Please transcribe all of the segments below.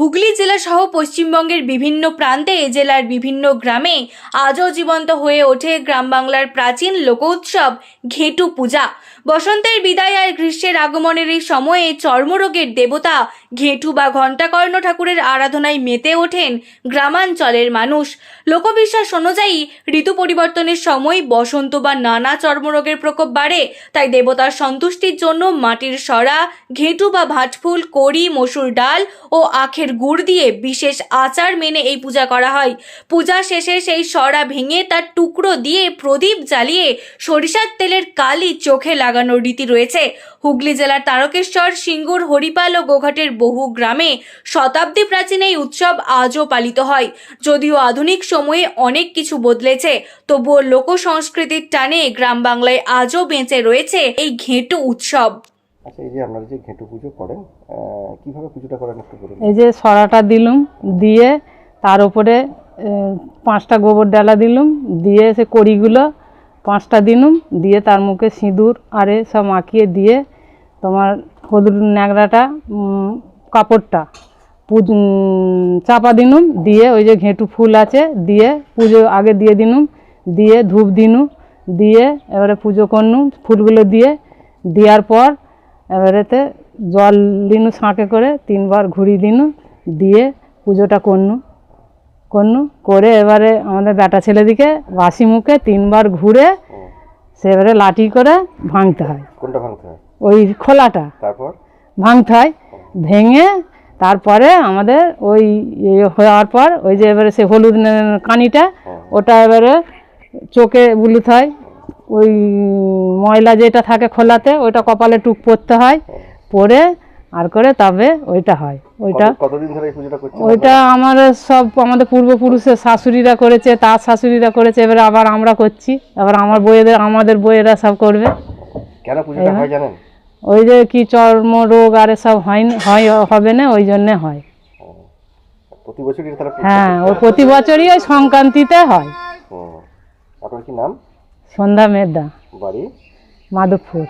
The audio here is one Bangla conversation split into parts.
হুগলি জেলা সহ পশ্চিমবঙ্গের বিভিন্ন প্রান্তে জেলার বিভিন্ন গ্রামে আজও জীবন্ত হয়ে ওঠে গ্রাম বাংলার প্রাচীন লোকোৎসব ঘেটু পূজা। বসন্তের বিদায় আর গ্রীষ্মের আগমনের এই সময়ে চর্মরোগের দেবতা ঘেটু বা ঘণ্টাকর্ণ ঠাকুরের আরাধনায় মেতে ওঠেন গ্রামাঞ্চলের মানুষ। লোকবিশ্বাস অনুযায়ী ঋতু পরিবর্তনের সময় বসন্ত বা নানা চর্মরোগের প্রকোপ বাড়ে, তাই দেবতার সন্তুষ্টির জন্য মাটির সরা, ঘেটু বা ভাটফুল, কড়ি, মসুর ডাল ও আখের গুড় দিয়ে বিশেষ আচার মেনে এই পূজা করা হয়। পূজা শেষে সেই সরা ভেঙে তার টুকরো দিয়ে প্রদীপ জ্বালিয়ে সরিষার তেলের কালি চোখে লাগানোর রীতি রয়েছে। হুগলি জেলার তারকেশ্বর, সিঙ্গুর, হরিপাল ও গোঘাটের বহু গ্রামে শতাব্দী প্রাচীন এই উৎসব আজও পালিত হয়। যদিও আধুনিক সময়ে অনেক কিছু বদলেছে, তবুও লোক সংস্কৃতির টানে গ্রাম বাংলায় আজও বেঁচে রয়েছে এই ঘেঁটু উৎসব। আচ্ছা, এই যে আপনারা যে ঘেঁটু পুজো করেন, কিভাবে পুজোটা করেন একটু বলুন। এই যে সরাটা দিলুম, দিয়ে তার উপরে 5টা গোবর ডালা দিলুম, দিয়ে সে কড়িগুলো 5টা দিলুম, দিয়ে তার মুখে সিঁদুর আরে সব মাখিয়ে দিয়ে তোমার হলুদ ন্যাকড়াটা কাপড়টা চাপা দিনুম, দিয়ে ওই যে ঘেঁটু ফুল আছে দিয়ে পুজো আগে দিয়ে দিনুম, দিয়ে ধূপ দিনু, দিয়ে এবারে পুজো করনু ফুলগুলো দিয়ে। দেওয়ার পর এবারেতে জল দিনু সাঁকে করে 3বার ঘুরি দিনু, দিয়ে পুজোটা করনু করে এবারে আমাদের বেটা ছেলেদিকে বাসি মুখে 3বার ঘুরে সে এবারে লাঠি করে ভাঙতে হয়। কোনটা ভাঙতে হয়? ওই খোলাটা তারপর ভাঙতে হয়। ভেঙে তারপরে আমাদের ওই হওয়ার পর ওই যে এবারে সে হলুদ কানিটা ওটা এবারে চোখে বুলতে হয়। ওই ময়লা যেটা থাকে খোলাতে ওইটা কপালে টুক পরতে হয়, পরে আর করে তবে ওইটা হয়। কতদিন ধরে এই পূজাটা করছেন? ওইটা আমাদের পূর্বপুরুষের শাশুড়িরা করেছে, তার শাশুড়িরা করেছে, এবারে আবার আমরা করছি, এবার আমাদের বইয়েরা সব করবে। কেন পূজাটা হয় জানেন? ওই যে কি চর্ম রোগ আর সব হবে না, ওই জন্যে হয়। প্রতি বছরই তারা? হ্যাঁ, ওই প্রতি বছরই ওই সংক্রান্তিতে হয়। আপনার কি নাম? সন্ধ্যা মেদা, বাড়ি মাধবপুর।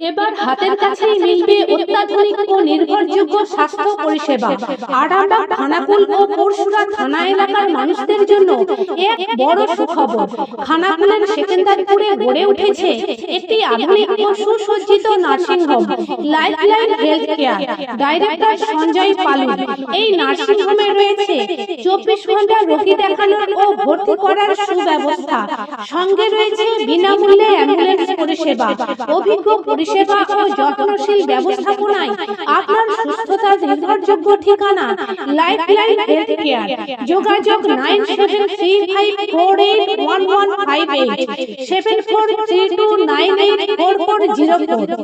এবার হাতের কাছেই মিলবে অত্যাধুনিক ও নির্ভরযোগ্য স্বাস্থ্য পরিষেবা। আরামবাগ, খানাকুল ও পরশুরা থানা এলাকার মানুষদের জন্য এক বড় সুখবর। খানাকুলের সেকেন্দারপুরে গড়ে উঠেছে একটি আধুনিক ও সুসজ্জিত nursing home, Lifeline health care. Director Sanjay Palu. এই নার্সিং হোমে রয়েছে 24 ঘন্টা রোগী দেখানোর ও ভর্তি করার সুব্যবস্থা। সঙ্গে রয়েছে বিনামূল্যে অ্যাম্বুলেন্স পরিষেবা। অভিজ্ঞ পরিষেবা ও যত্নশীল ব্যবস্থাপনায় আপনার সুস্থতার নির্ভরযোগ্য ঠিকানা লাইফলাইন হেলথ কেয়ার। যোগাযোগ 9735481158 7432984404।